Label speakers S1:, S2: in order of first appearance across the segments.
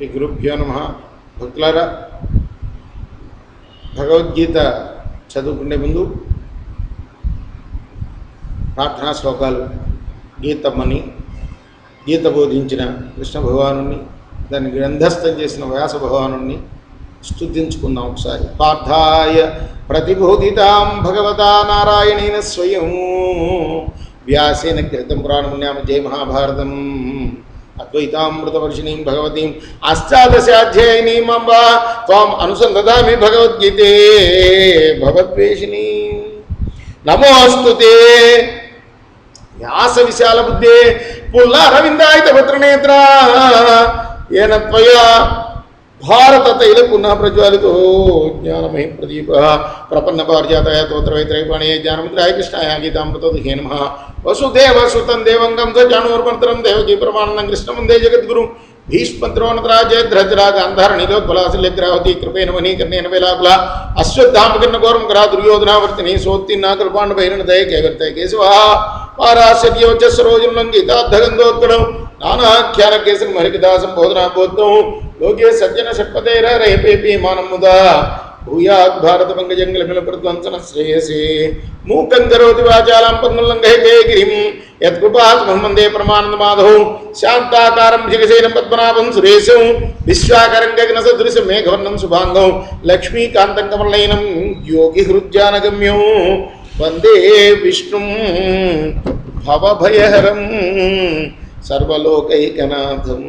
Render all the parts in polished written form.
S1: శ్రీ గురుభ్యో నమః. భక్తులారా, భగవద్గీత చదువుకునే ముందు ప్రార్థనా శ్లోకాలు, గీతమ్మని, గీత బోధించిన కృష్ణ భగవానుని, దాన్ని గ్రంథస్థం చేసిన వ్యాస భగవానుని స్తుతించుకుందాం ఒకసారి. పార్థాయ ప్రతిబోధితాం భగవతా నారాయణేన స్వయం వ్యాసేన కృతం పురాణమున్యామ జయ మహాభారతం అద్వైతామృతవర్షిణీం భగవతీం అష్టాదశాధ్యాయినీం అంబ త్వాం అనుసంధామి భగవద్గీతే భగవద్వేషిణీ. నమోస్తుతే వ్యాస విశాల బుద్ధే పుల్లారవిందాయిత భద్రనేత్ర ఏన త్వయా భారత తైల పునః ప్రజ్వాలితో జ్ఞానమహి ప్రదీప ప్రపన్న పారిజాతాయ తోత్రవైత్రైపాణయ జ్ఞానముద్రాయ కృష్ణాయ గీతామృతోదకే నమః. వసుదేవ సుతం దేవంగం జానూర్మంతరం దేవకీ ప్రమానందం కృష్ణముందే జగద్గురు భీష్మద్రోణరాజేధ్రజరాజ అంధారణిలోత్పలాశల్యగ్రావతి కృపేణ వనీకర్ణేన వేలాకుల అశ్వత్థామకిర్ణ ఘోరం కరా దుర్యోధనావర్తిని సోత్తిన్నా కృపాండభైరణ దయ కేవర్తయ కేశవ పారాశర్యోజస్సరోజనం గీతాద్ధగంధోత్కడం నానాఖ్యాన కేసరి మరికదాసం బోధనా బోద్ధం లోకే సజ్జన షట్పతైరహపేపీ మానముదా భూయాద్ భారత పంకజంగళమిల ప్రధ్వంసన శ్రేయసే. మూకం కరోతి వాచాలాం పంగుల్లంఘయతే గిరిం యత్కృపాత్మహం వందే పరమానంద మాధవం. శాంతాకారం జగసేనం పద్మనాభం సురేశం విశ్వాకరం గగన సదృశం మేఘవర్ణం శుభాంగం లక్ష్మీకాంతం కమలనయనం యోగి హృద్యానగమ్యం వందే విష్ణుం భవభయహరం సర్వలోకైకనాథం.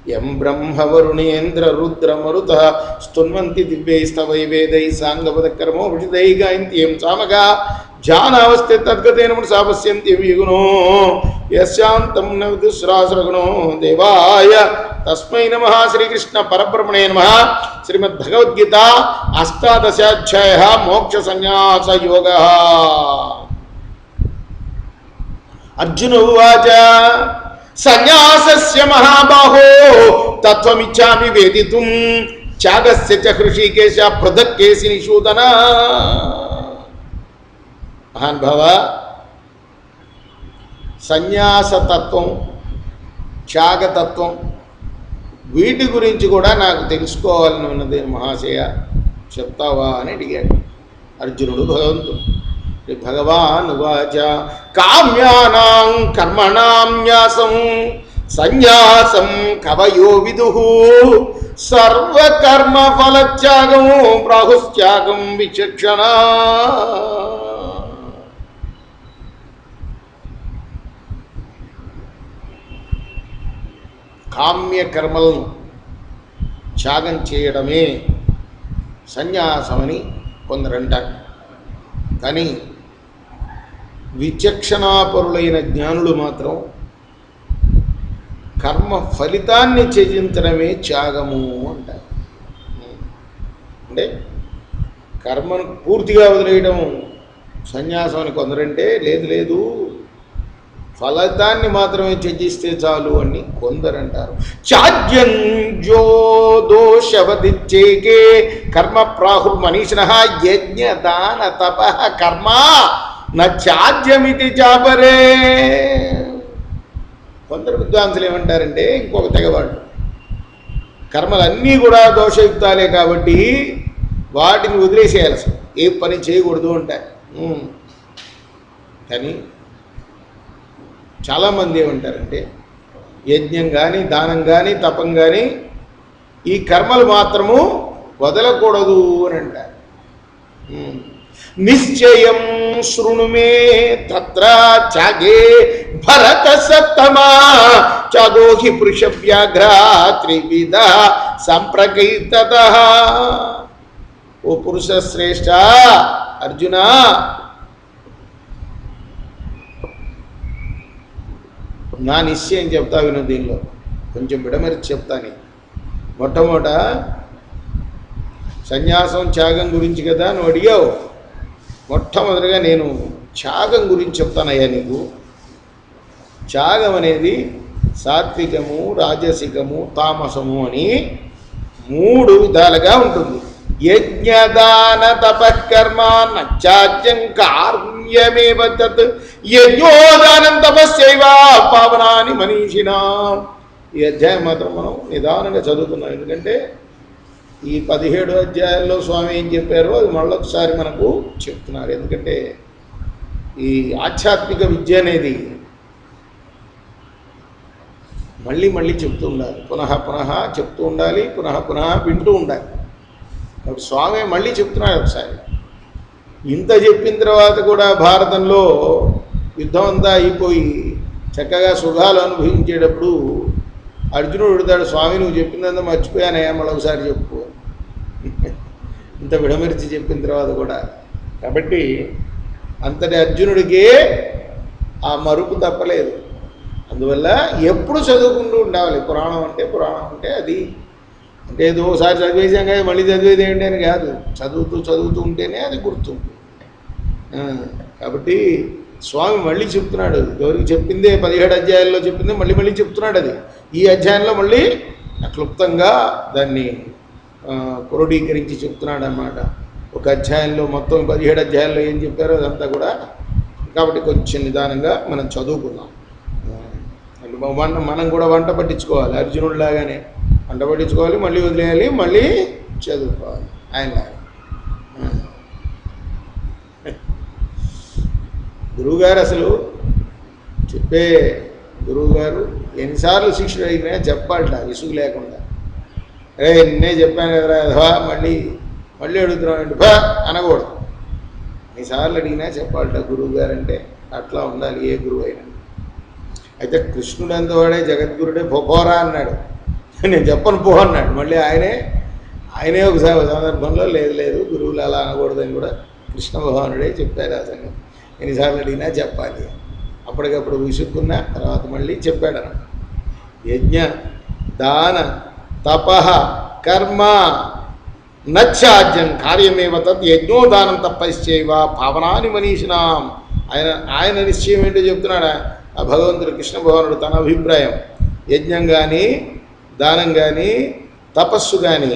S1: యం బ్రహ్మవరుణేంద్ర రుద్రమరుత స్తున్వంతి దివ్యైస్తవై వేదై సాంగపదకర్మోభిషిదై గాయంతి యం సామగా జానావస్థే తద్గతేన మనసా పశ్యంతి విగుణో యశాంతం న విదుశ్రాసరగుణో దేవాయ తస్మై నమః. శ్రీకృష్ణ పరబ్రహ్మణే నమః. శ్రీమద్భగవద్గీత అష్టాదశాధ్యాయః మోక్ష సన్యాస యోగః. అర్జున ఉవాచ సన్యాసస్య మహాబాహో తత్వమిచ్ఛామి వేదితుం త్యాగస్య చ హృషీకేశ పృథక్ కేసి నిషూదన. మహానుభావ, సన్యాసతత్వం, త్యాగతత్వం, వీటి గురించి కూడా నాకు తెలుసుకోవాలని ఉన్నది మహాశయ, చెప్తావా అని అడిగాడు అర్జునుడు భగవంతుడు. భగవాన్ ఉవాచ కామ్యానాం కర్మణాం న్యాసం సన్యాసం కవయో విదుః సర్వకర్మ ఫలత్యాగం ప్రాహుస్త్యాగం విచక్షణ. కామ్యకర్మలను త్యాగం చేయడమే సన్యాసమని కొందరంటారు. కానీ విచక్షణాపరులైన జ్ఞానులు మాత్రం కర్మ ఫలితాన్ని త్యజించడమే త్యాగము అంటారు. అంటే కర్మను పూర్తిగా వదిలేయడం సన్యాసం అని కొందరంటే, లేదు లేదు ఫలితాన్ని మాత్రమే త్యజిస్తే చాలు అని కొందరంటారు. త్యాజ్యం జో దోషవదిచ్చేకే కర్మ ప్రాహుర్మనీషిణః యజ్ఞ దాన తపః కర్మ త్యాజ్యమితి చాపరే. కొందరు విద్వాంసులు ఏమంటారంటే, ఇంకొక తెగవాళ్ళు, కర్మలన్నీ కూడా దోషయుక్తాలే కాబట్టి వాటిని వదిలేసేయాలి, ఏ పని చేయకూడదు అంటారు. కానీ చాలామంది ఏమంటారంటే, యజ్ఞం కానీ దానం కానీ తపం కానీ ఈ కర్మలు మాత్రము వదలకూడదు అని అంటారు. నిశ్చయం శృణు మే తత్ర త్యాగే భరత సత్తమా త్యాగో హి పురుష వ్యాఘ్ర త్రివిధ సంప్రకీర్తతః. ఓ పురుష శ్రేష్ఠ అర్జున, నా నిశ్చయం చెప్తా విను. దీనిలో కొంచెం విడమరి చెప్తాను. మొట్టమొదట సన్యాసం త్యాగం గురించి కదా నువ్వు అడిగావు. మొట్టమొదటిగా నేను త్యాగం గురించి చెప్తానయ్యా నీకు. త్యాగం అనేది సాత్వికము, రాజసికము, తామసము అని 3 విధాలుగా ఉంటుంది. యజ్ఞదాన తపకర్మ నత్యాజ్యం కార్యమేవ తత్ యజ్ఞోదానం తపస్యైవ పావనాని మనీషిణాం. ఈ అధ్యాయం మాత్రం మనం నిదానంగా చదువుతున్నాం. ఎందుకంటే ఈ 17 అధ్యాయాల్లో స్వామి ఏం చెప్పారో అది మళ్ళొకసారి మనకు చెప్తున్నారు. ఎందుకంటే ఈ ఆధ్యాత్మిక విద్య అనేది మళ్ళీ మళ్ళీ చెప్తూ ఉండాలి, పునః పునః చెప్తూ ఉండాలి, పునః పునః వింటూ ఉండాలి. కాబట్టి స్వామి మళ్ళీ చెప్తున్నాడు ఒకసారి. ఇంత చెప్పిన తర్వాత కూడా భారతంలో యుద్ధం అంతా అయిపోయి చక్కగా సుఖాలు అనుభవించేటప్పుడు అర్జునుడు అడుగుతాడు, స్వామి నువ్వు చెప్పిందంతా మర్చిపోయానయ్యా, మళ్ళీ ఒకసారి చెప్పు. ఇంత విడమరిచి చెప్పిన తర్వాత కూడా. కాబట్టి అంతటి అర్జునుడికే ఆ మరుపు తప్పలేదు. అందువల్ల ఎప్పుడు చదువుకుంటూ ఉండాలి. పురాణం అంటే అది అంటే ఏదో ఒకసారి చదివేసాం కానీ మళ్ళీ చదివేది ఏంటి అని కాదు, చదువుతూ ఉంటేనే అది గుర్తుంది. కాబట్టి స్వామి మళ్ళీ చెప్తున్నాడు. ఎవరికి చెప్పిందే 17 అధ్యాయాల్లో చెప్పిందే మళ్ళీ మళ్ళీ చెప్తున్నాడు. అది ఈ అధ్యాయంలో మళ్ళీ క్లుప్తంగా దాన్ని క్రోడీకరించి చెప్తున్నాడు అన్నమాట. ఒక అధ్యాయంలో మొత్తం 17 అధ్యాయాల్లో ఏం చెప్పారో అదంతా కూడా. కాబట్టి కొంచెం నిదానంగా మనం చదువుకుందాం. మనం కూడా వంట పట్టించుకోవాలి, అర్జునుడిలాగానే వంట పట్టించుకోవాలి, మళ్ళీ వదిలేయాలి, మళ్ళీ చదువుకోవాలి ఆయనలాగా. గురువుగారు అసలు చెప్పే గురువుగారు ఎన్నిసార్లు శిష్యుడు అడిగినా చెప్పాలట విసుగు లేకుండా. ఎన్నే చెప్పాను కదరా మళ్ళీ అడుగుతున్నామండి అనకూడదు. ఎన్నిసార్లు అడిగినా చెప్పాలట గురువుగారు. అంటే అట్లా ఉండాలి ఏ గురువు అయినా. అయితే కృష్ణుడు అంతవాడే జగద్గురుడే పోరా అన్నాడు, నేను చెప్పను పో అన్నాడు. మళ్ళీ ఆయనే ఒకసారి సందర్భంలో లేదు గురువులు అలా అనకూడదని కూడా కృష్ణ భగవానుడే చెప్పారు. ఆ సంగతి ఎన్నిసార్లు అడిగినా చెప్పాలి. అప్పటికప్పుడు విసుక్కున్న తర్వాత మళ్ళీ చెప్పాడు. యజ్ఞ దాన తపః కర్మ నత్యాజ్యం కార్యమేవ తత్ యజ్ఞోదానం తపశ్చైవ పావనాని మనీషినాం. ఆయన నిశ్చయం ఏంటో చెప్తున్నాడా ఆ భగవంతుడు కృష్ణ భగవానుడు. తన అభిప్రాయం యజ్ఞం కానీ దానం కానీ తపస్సు కానీ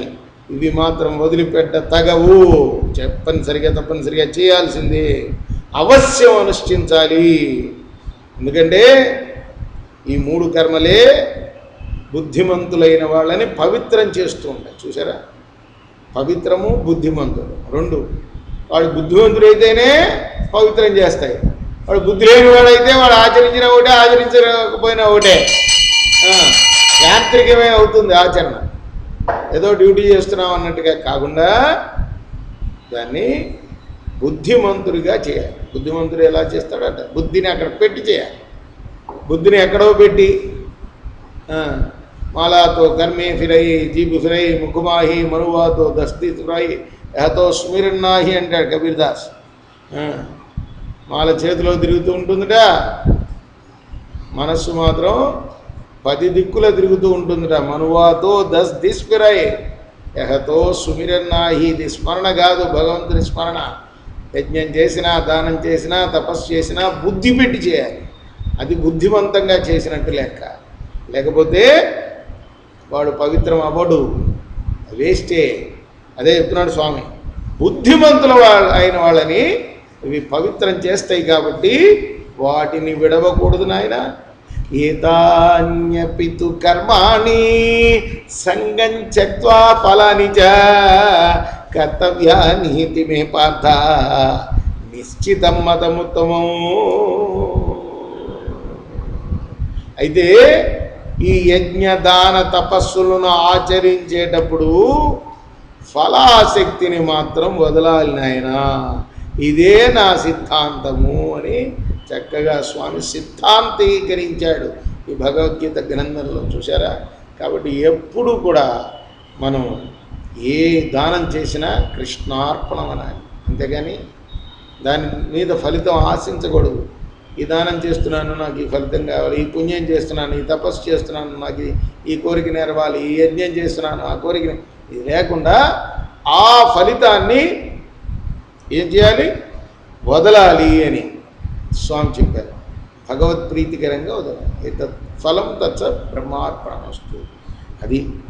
S1: ఇవి మాత్రం వదిలిపెట్ట తగవు, తప్పనిసరిగా చేయాల్సిందే, అవశ్యం అనుష్ఠించాలి. ఎందుకంటే ఈ 3 కర్మలే బుద్ధిమంతులైన వాళ్ళని పవిత్రం చేస్తూ ఉంటాయి. చూసారా, పవిత్రము బుద్ధిమంతుడు 2. వాడు బుద్ధిమంతుడైతేనే పవిత్రం చేస్తాయి. వాడు బుద్ధి లేని వాడైతే వాడు ఆచరించిన ఒకటే, ఆచరించకపోయినా ఒకటే, యాంత్రికమే అవుతుంది ఆచరణ. ఏదో డ్యూటీ చేస్తున్నాం అన్నట్టుగా కాకుండా దాన్ని బుద్ధిమంతుడిగా చేయాలి. బుద్ధిమంతుడు ఎలా చేస్తాడట, బుద్ధిని అక్కడ పెట్టి చేయాలి. బుద్ధిని ఎక్కడో పెట్టి మాలాతో కర్మే ఫిరై జీబు ఫిరై ముఖమాహి మనువాతో దస్తి ఫిరై యహతో స్మిరన్నాహి అంటాడు కబీర్ దాస్. మాల చేతిలో తిరుగుతూ ఉంటుందిట, మనస్సు మాత్రం 10 దిక్కుల తిరుగుతూ ఉంటుందిట. మనువాతో దిస్ఫిరై యహతో సుమిరన్నాహి. ఇది స్మరణ కాదు, భగవంతుని స్మరణ. యజ్ఞం చేసినా దానం చేసినా తపస్సు చేసినా బుద్ధి పెట్టి చేయాలి. అది బుద్ధిమంతంగా చేసినట్టు లెక్క. లేకపోతే వాడు పవిత్రం అవ్వడు, వేస్టే. అదే చెప్తున్నాడు స్వామి. బుద్ధిమంతుల అయిన వాళ్ళని ఇవి పవిత్రం చేస్తాయి కాబట్టి వాటిని విడవకూడదు నాయన. ఏతాన్యపితు కర్మాణి సంగం త్యక్త్వా ఫలాని చ కర్తవ్యానీతి మే పార్థ నిశ్చితం మతముత్తమం. అయితే ఈ యజ్ఞ దాన తపస్సులను ఆచరించేటప్పుడు ఫలాశక్తిని మాత్రం వదలాలి నాయన. ఇదే నా సిద్ధాంతము అని చక్కగా స్వామి సిద్ధాంతీకరించాడు ఈ భగవద్గీత గ్రంథంలో. చూసారా. కాబట్టి ఎప్పుడు కూడా మనం ఏ దానం చేసినా కృష్ణార్పణం అనాలి, అంతేగాని దాని మీద ఫలితం ఆశించకూడదు. ఈ దానం చేస్తున్నాను నాకు ఈ ఫలితం కావాలి, ఈ పుణ్యం చేస్తున్నాను, ఈ తపస్సు చేస్తున్నాను నాకు ఈ కోరిక నెరవాలి, ఈ యజ్ఞం చేస్తున్నాను ఆ కోరికని, ఇది లేకుండా ఆ ఫలితాన్ని ఏం చేయాలి, వదలాలి అని స్వామి చెప్పారు. భగవత్ప్రీతికరంగా వదలాలి. తత్ ఫలం తత్స బ్రహ్మార్పణమస్తు.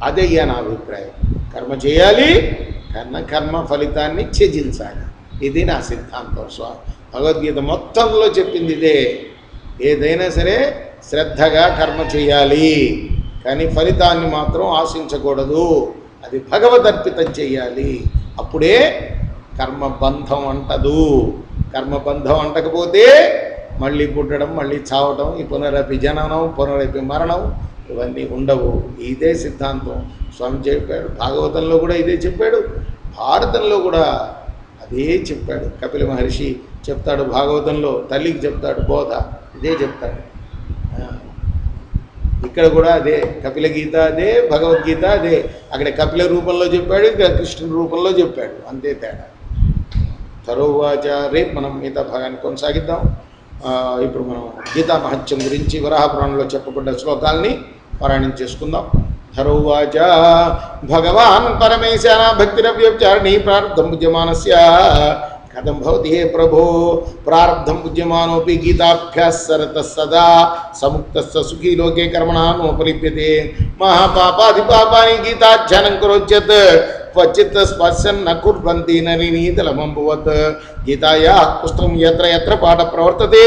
S1: అదయ్యా నా అభిప్రాయం. కర్మ చేయాలి, కర్మ ఫలితాన్ని త్యజించాలి. ఇది నా సిద్ధాంతం. స్వామి భగవద్గీత మొత్తంలో చెప్పింది ఇదే. ఏదైనా సరే శ్రద్ధగా కర్మ చేయాలి, కానీ ఫలితాన్ని మాత్రం ఆశించకూడదు. అది భగవదర్పితం చేయాలి. అప్పుడే కర్మబంధం అంటదు. కర్మబంధం అంటకపోతే మళ్ళీ పుట్టడం, మళ్ళీ చావటం, ఈ పునరపి జననం, పునరపి మరణం ఇవన్నీ ఉండవు. ఇదే సిద్ధాంతం స్వామి చెప్పాడు. భాగవతంలో కూడా ఇదే చెప్పాడు, భారతంలో కూడా అదే చెప్పాడు. కపిల మహర్షి చెప్తాడు భాగవతంలో, తల్లికి చెప్తాడు బోధ, ఇదే చెప్తాడు. ఇక్కడ కూడా అదే, కపిల గీత అదే, భగవద్గీత అదే. అక్కడ కపిల రూపంలో చెప్పాడు, ఇక్కడ కృష్ణుని రూపంలో చెప్పాడు, అంతే తేడా. తరువాత రేపు మనం మిగతా భాగాన్ని కొనసాగిద్దాం. ఇప్పుడు మనం గీతా మహత్యం గురించి వరాహపురాణంలో చెప్పబడ్డ శ్లోకాలని పారాయణం చేసుకుందాం. ధరోవాచ భగవాన్ పరమేశాన భక్తిరవ్యచారిణీ ప్రార్థం పూజ్యమానస్య కథం భవతి హే ప్రభో ప్రార్థం పూజ్యమానోపి గీతాభ్యాసరతః సదా సముక్తస్య సుఖీ లోకే కర్మణా నోపలిప్యతే మహాపాపాదిపాపాని గీతాధ్యానం కరోచ్యత్ క్వచిత్ స్పర్శన్ న కుర్వంతి నలినీతలమంబువత్ గీతాయా పుస్తకం యత్ర యత్ర పాఠ ప్రవర్తతే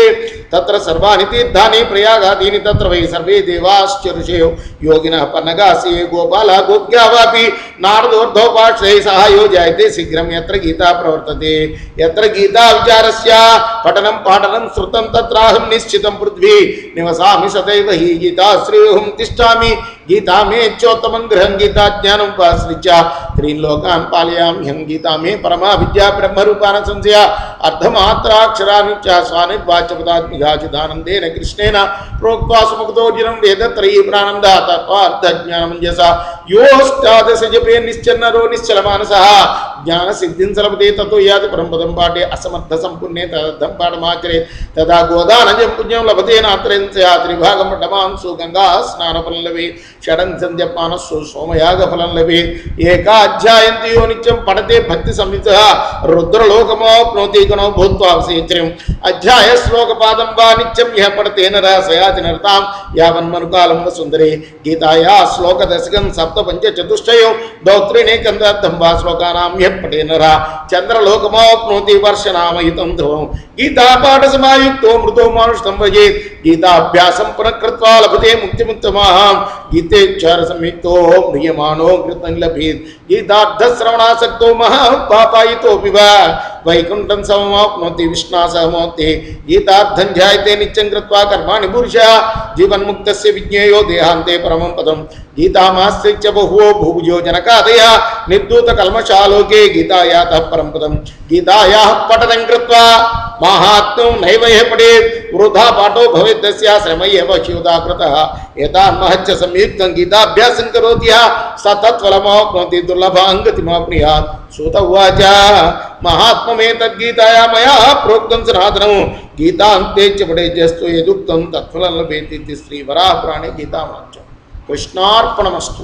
S1: తత్ర సర్వాణి తీర్థాని ప్రయాగాదీని తత్ర వై సర్వే దేవాశ్చ ఋషయో యోగినః పన్నగాసి గోపాల గోప్యావాపి నారదోర్ధోపాశ్రై సహాయో జాయతే శీఘ్రం యత్ర గీతా ప్రవర్తతే యత్ర గీతా విచారస్య పఠనం పాఠనం శృతం తత్రాహం నిశ్చితం పృథ్వీ నివసామి సదైవ హి గీతాశ్రేయోహం తిష్టామి గీతా మే చోత్తమం గృహం గీతా జ్ఞానం ఉపాశ్రిత్య త్రీన్ లోకాన్ పాలయామ్యహం గీతా మే పరమా విద్యా బ్రహ్మరూపాన సంశయ అర్ధమాత్రాక్షరాన్ని చ స్వానిర్వాచ్యపదాత్మికాచిదానందేన కృష్ణేన ప్రోక్త్వా సుముక్తోర్జునం వేదత్రయీ ప్రానంద తత్వార్థజ్ఞానమంజస యోష్టాదశ జపే నిశ్చన్నరో నిశ్చలమానసః జ్ఞాన సిద్ధిం సలపతే తతో యాతి పరం పదం పాఠే అసమర్థ సంపుణ్యే తదర్థం పాఠమాచరే తదా గోదానజం పుణ్యం లభతే నాత్రేన్ త్రిభాగం పటమాంసు గంగా స్నానఫలం లభే షడం సంధ్యపానస్సు సోమయాగ ఫలం లభే ఏకాధ్యాయంతి యో నిత్యం పఠతే భక్తి సంహిత రుద్రలోకమాప్నోతి గణో భూత్వా అవసేచరం అధ్యాయ శ్లోకపాదం వా నిత్యం యః పఠతే నరః సయాతి నరతాం యావన్మనుకాలం వసుందరే గీతాయా శ్లోక దశకం సప్త పంచ చతుష్టయం దౌత్రిణేకందర్థం వా శ్లోకానాం యః పఠే నరః చంద్రలోకమాప్నోతి వర్షనామయుతం ధ్రువం గీతాపాఠ సమాయుక్తో మృతో మానుషం భజేత్ గీతాభ్యాసం పునఃకృత్వా లభతే ముక్తిముత్తమాం గీతేచ్ఛార సంయుక్తో మ్రియమాణో కృతం లభేత్ గీతార్థశ్రవణాసక్తో మహాపాపాయితోపి వా వైకుంఠం సమమాప్నోతి విష్ణాసహమోతి గీతార్థం ధ్యాయతే నిత్యం కృత్వా కర్మాణి పురుషः జీవన్ముక్తస్య విజ్ఞేయో దేహాంతే పరమం పదం గీతామాశ్రిత్య బహువో భూభుజో జనకాదయ నిర్దూత కల్మషాలోకే గీతాయాతః పరం పదం గీతాయాః పఠనం కృత్వా మాహాత్మ్యం నైవ యః పఠేత్ వృథా పాఠో భవేత్ తస్య శ్రమయేవ శివదాకృతః ఏతాన్మహచ్చ సంయుక్తం గీతాభ్యాసం కరోతి స తత్ఫలమాప్నోతి దుర్లభాం గతిమాప్నుయాత్ సూత ఉవాచ మహాత్మమేతద్గీతాయా మయా ప్రోక్తం సనాతనం గీతాంతే చ పఠేజ్జస్తు యదుక్తం తత్ఫలం లభేతి శ్రీ వరాహపురాణే గీతామహత్యం. కృష్ణార్పణమస్తు.